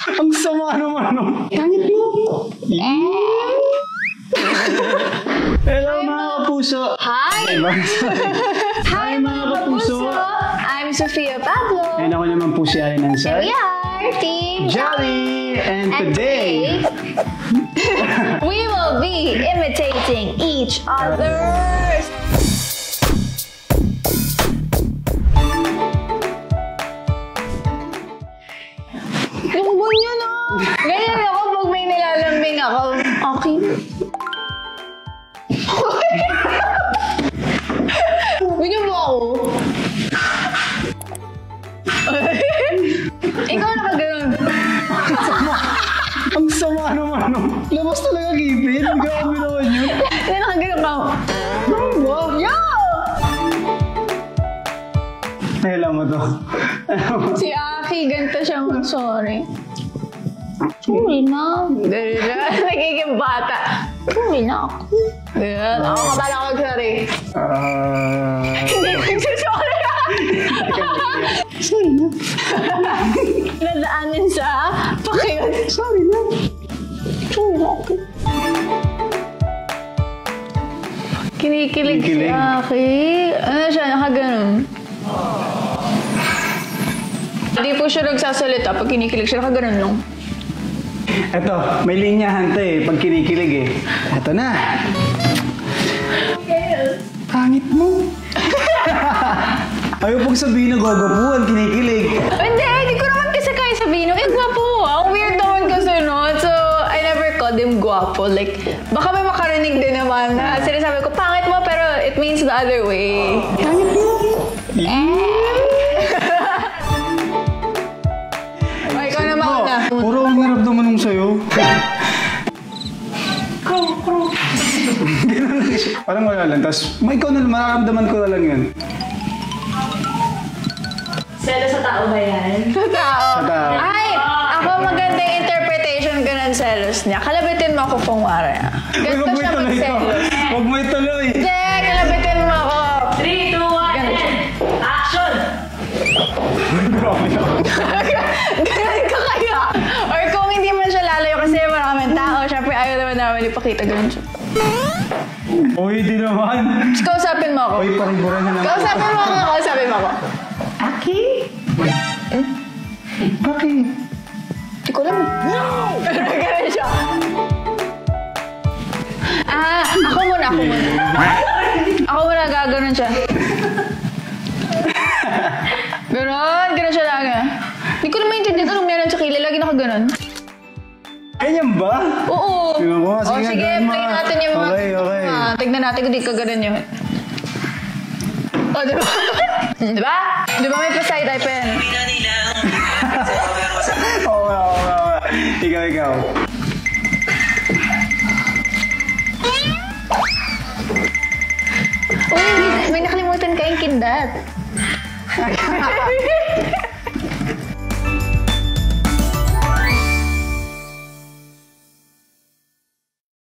Ang sama naman, no? Kanyit mo. Hello, mga kapuso. Hi! Hi, mga kapuso. I'm Sofia Pablo. And ako naman po si Allen Ansar. We are Team Jolly! And today, we will be imitating each other. Lunggon yun, oh! Ganyan ako pag may nilalambing ako. Okay. Ganyan mo ako. Ikaw na ka ganun. ang sama naman, no? Labas talaga gipin. Grabe naman yun. Hindi nakaganon ka. Wow! Yo! Alam mo to. Si Aki, ganito siyang sorry. Sorry na. Nagiging bata. Sorry na ako. Ganyan. Ako kabala ko mag-sorry. Hindi nagsasorry ka. Sorry na. Nadaanin sa pakiyot. Sorry na. Sorry na ako. Kinikilig si Aki. Ano siya, nakaganon. Hindi po siya nagsasalita pag kinikilig siya, nakaganon lang. Eto, may linyahan to eh, pag kinikilig eh. Eto na. Pangit mo. Ayaw pong sabihin na gagapuan, kinikilig. Hindi ko naman kasi kaya sabihin, gwapo ah. Ang weird naman kasi, no? So, I never called him gwapo. Like, baka may makarinig din naman na sinasabi ko, pangit mo, pero it means the other way. Pangit mo. O, ikaw na mauna. Puro ang naramdaman nung sa'yo. Ganun lang siya. Parang wala lang. Tapos, ikaw na, mararamdaman ko na lang yun. Selos sa tao ba yan? Sa tao. Sa tao. Ay, ako maganda yung interpretation ko ng selos niya. Kalabitin mo ako kung wari. Ganito Huwag mo siya ituloy ito. mag-selos. Huwag mo ituloy. Hindi, kalabitin mo ako. 3, 2, 1, action! Grabe na. Ganun ka kaya. Or kung hindi man siya lalayo kasi maraming tao, syempre ayaw naman namin ipakita ganun siya. Uy, di naman. Tapos kausapin mo ako. Uy, pariburan na lang. Kausapin mo ako, kausapin mo ako. Aki? Bakit? Hindi ko alam. No! Ganun siya. Ako muna. Ako muna gaganon siya. Ganon siya lagi. Hindi ko naman maintindihan anong meron sa kilay. Lagi nakaganon. Ganyan ba? Oo. Tingnan mo, sige, Sige, gawin mo. play natin yung mga... Okay. Tignan natin kung di ka ganon yun. Diba? Diba? Diba may pasay-type yan? Oo. Ikaw. Uy, may nakalimutan ka yung kindat.